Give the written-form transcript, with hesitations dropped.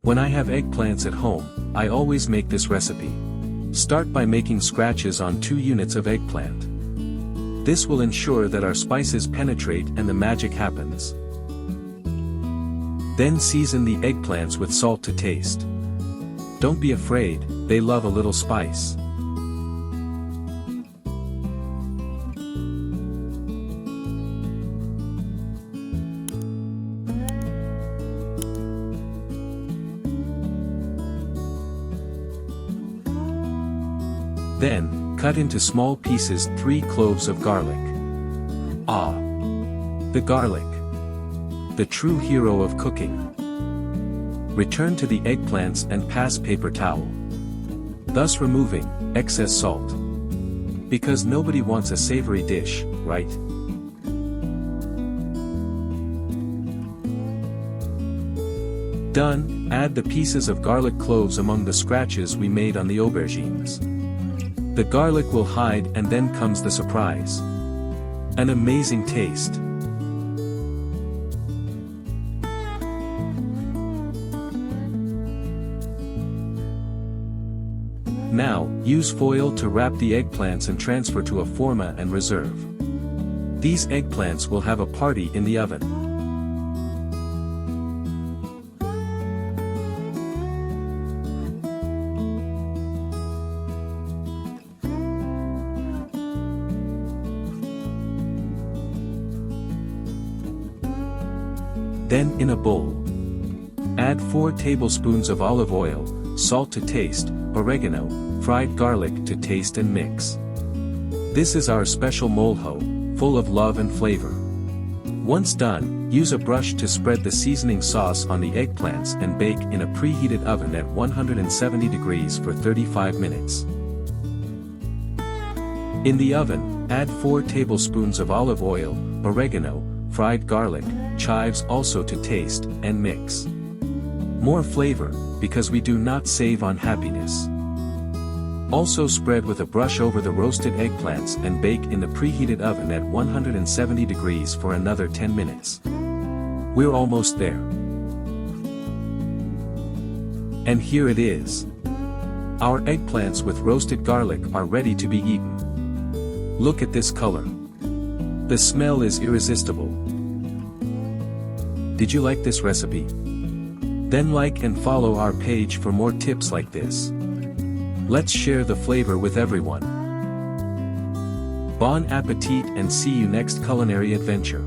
When I have eggplants at home, I always make this recipe. Start by making scratches on 2 units of eggplant. This will ensure that our spices penetrate and the magic happens. Then season the eggplants with salt to taste. Don't be afraid, they love a little spice. Then, cut into small pieces 3 cloves of garlic. Ah! The garlic! The true hero of cooking. Return to the eggplants and pass paper towel, thus removing excess salt. Because nobody wants a savory dish, right? Done, add the pieces of garlic cloves among the scratches we made on the aubergines. The garlic will hide and then comes the surprise. An amazing taste. Now, use foil to wrap the eggplants and transfer to a forma and reserve. These eggplants will have a party in the oven. Then in a bowl, add 4 tablespoons of olive oil, salt to taste, oregano, fried garlic to taste and mix. This is our special molho, full of love and flavor. Once done, use a brush to spread the seasoning sauce on the eggplants and bake in a preheated oven at 170 degrees for 35 minutes. In the oven, add 4 tablespoons of olive oil, oregano, fried garlic, chives also to taste, and mix. More flavor, because we do not save on happiness. Also spread with a brush over the roasted eggplants and bake in the preheated oven at 170 degrees for another 10 minutes. We're almost there. And here it is. Our eggplants with roasted garlic are ready to be eaten. Look at this color. The smell is irresistible. Did you like this recipe? Then like and follow our page for more tips like this. Let's share the flavor with everyone. Bon appetit and see you next culinary adventure.